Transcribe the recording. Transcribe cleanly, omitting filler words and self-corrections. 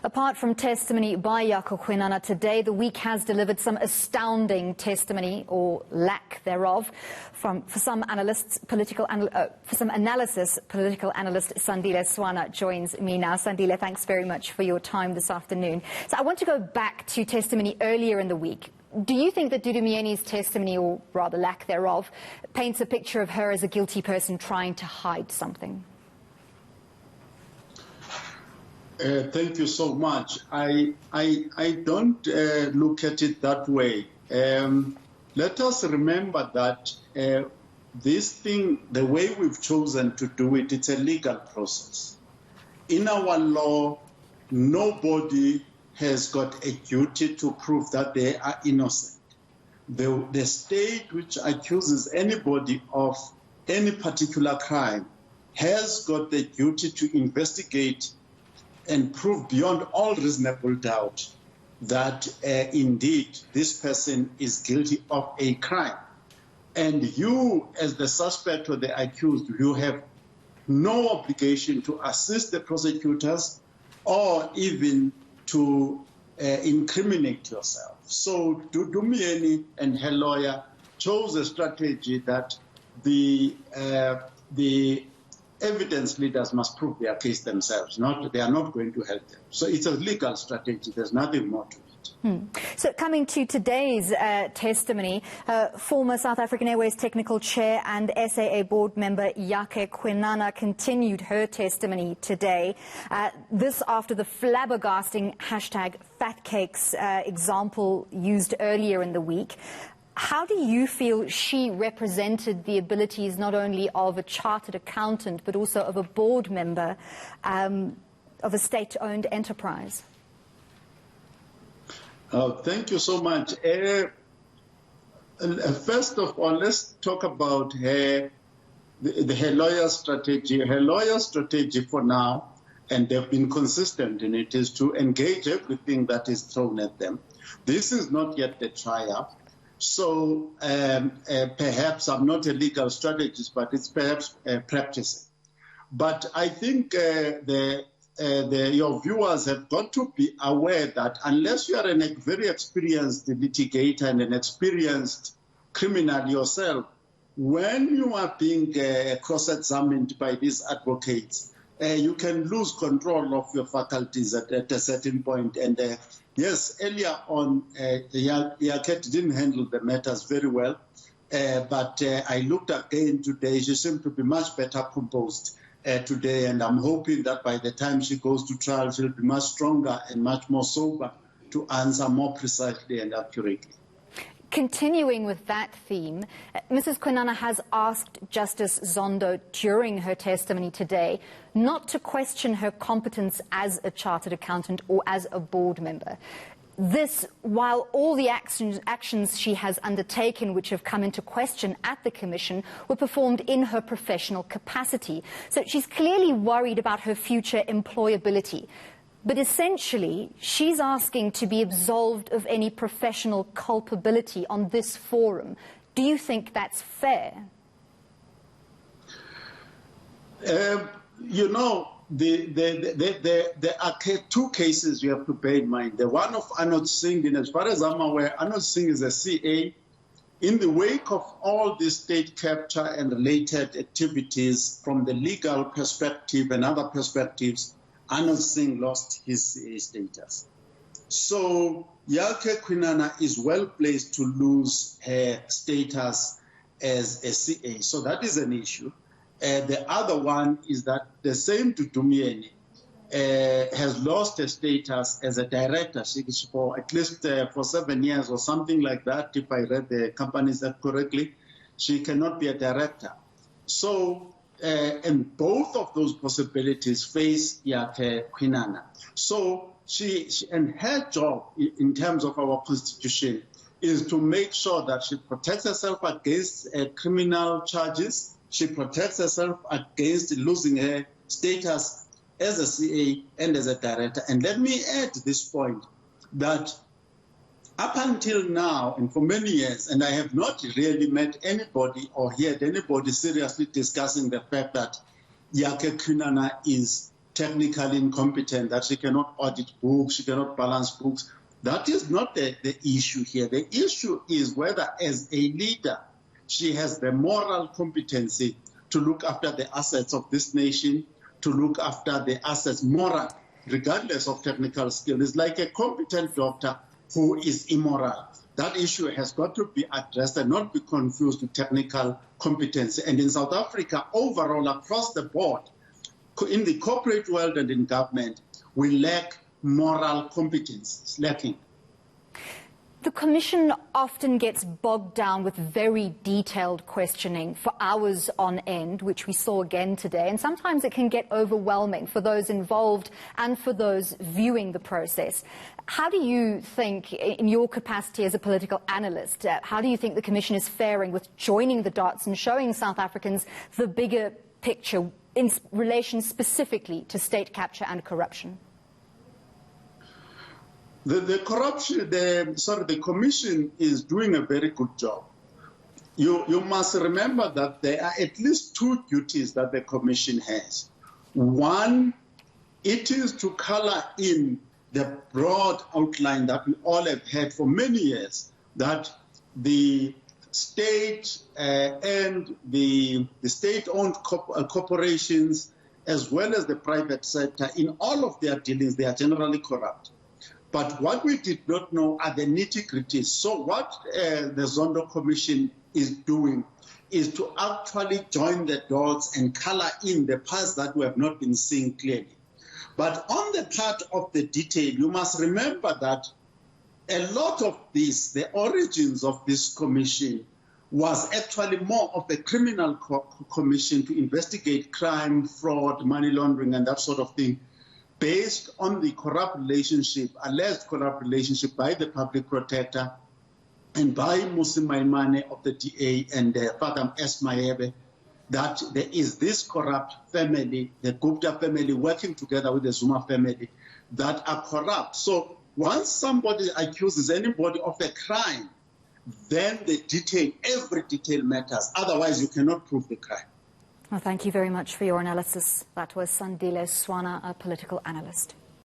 Apart from testimony by Yakhe Kwinana today, the week has delivered some astounding testimony, or lack thereof, for some analysts. Political analyst Sandile Swana joins me now. Sandile, thanks very much for your time this afternoon. So I want to go back to testimony earlier in the week. Do you think that Dudumieni's testimony, or rather lack thereof, paints a picture of her as a guilty person trying to hide something? Thank you so much. I don't look at it that way. Let us remember that this thing, the way we've chosen to do it, it's a legal process. In our law, nobody has got a duty to prove that they are innocent. The state which accuses anybody of any particular crime has got the duty to investigate and prove beyond all reasonable doubt that indeed this person is guilty of a crime. And you, as the suspect or the accused, you have no obligation to assist the prosecutors or even to incriminate yourself. So Dudumieni and her lawyer chose a strategy that the evidence leaders must prove their case themselves. They are not going to help them. So it's a legal strategy. There's nothing more to it. So coming to today's testimony, former South African Airways Technical Chair and SAA board member Yakhe Kwinana continued her testimony today. This after the flabbergasting #FatCakes example used earlier in the week. How do you feel she represented the abilities not only of a chartered accountant but also of a board member of a state-owned enterprise? Thank you so much. First of all, let's talk about her lawyer's strategy. Her lawyer's strategy for now, and they've been consistent in it, is to engage everything that is thrown at them. This is not yet the trial. So perhaps I'm not a legal strategist, but it's perhaps practicing. But I think your viewers have got to be aware that unless you are a very experienced litigator and an experienced criminal yourself, when you are being cross-examined by these advocates, you can lose control of your faculties at a certain point. And yes, earlier on, Yakhe didn't handle the matters very well, but I looked again today. She seemed to be much better composed today, and I'm hoping that by the time she goes to trial, she'll be much stronger and much more sober to answer more precisely and accurately. Continuing with that theme, Mrs. Kwinana has asked Justice Zondo during her testimony today not to question her competence as a chartered accountant or as a board member. This, while all the actions she has undertaken, which have come into question at the Commission, were performed in her professional capacity. So she's clearly worried about her future employability. But essentially, she's asking to be absolved of any professional culpability on this forum. Do you think that's fair? You know, there are two cases you have to bear in mind. The one of Anlie Hattingh, and as far as I'm aware, Anlie Hattingh is a CA. In the wake of all this state capture and related activities from the legal perspective and other perspectives, Anlie Hattingh lost his CA status. So Yakhe Kwinana is well placed to lose her status as a CA. So that is an issue. The other one is that the same Dudumieni has lost her status as a director. She is for at least for 7 years or something like that, if I read the Companies Act correctly. She cannot be a director. So, and both of those possibilities face Yakhe Kwinana. So and her job in terms of our constitution is to make sure that she protects herself against criminal charges. She protects herself against losing her status as a CA and as a director. And let me add this point, that up until now, and for many years, and I have not really met anybody or heard anybody seriously discussing the fact that Yakhe Kwinana is technically incompetent, that she cannot audit books, she cannot balance books. That is not the issue here. The issue is whether, as a leader, she has the moral competency to look after the assets of this nation, to look after the assets moral, regardless of technical skill. It's like a competent doctor who is immoral. That issue has got to be addressed and not be confused with technical competency. And in South Africa, overall, across the board, in the corporate world and in government, we lack moral competence. It's lacking. The Commission often gets bogged down with very detailed questioning for hours on end, which we saw again today, and sometimes it can get overwhelming for those involved and for those viewing the process. How do you think, in your capacity as a political analyst, how do you think the Commission is faring with joining the dots and showing South Africans the bigger picture in relation specifically to state capture and corruption? The Commission is doing a very good job. You must remember that there are at least two duties that the Commission has. One, it is to color in the broad outline that we all have had for many years, that the state and the state-owned corporations, as well as the private sector, in all of their dealings, they are generally corrupt. But what we did not know are the nitty-gritties. So what the Zondo Commission is doing is to actually join the dots and color in the parts that we have not been seeing clearly. But on the part of the detail, you must remember that a lot of this, the origins of this commission, was actually more of a criminal commission to investigate crime, fraud, money laundering, and that sort of thing, based on the alleged corrupt relationship by the public protector and by Musi Maimane of the DA and Father S. Maebe, that there is this corrupt family, the Gupta family, working together with the Zuma family, that are corrupt. So once somebody accuses anybody of a crime, then every detail matters. Otherwise, you cannot prove the crime. Well, thank you very much for your analysis. That was Sandile Swana, a political analyst.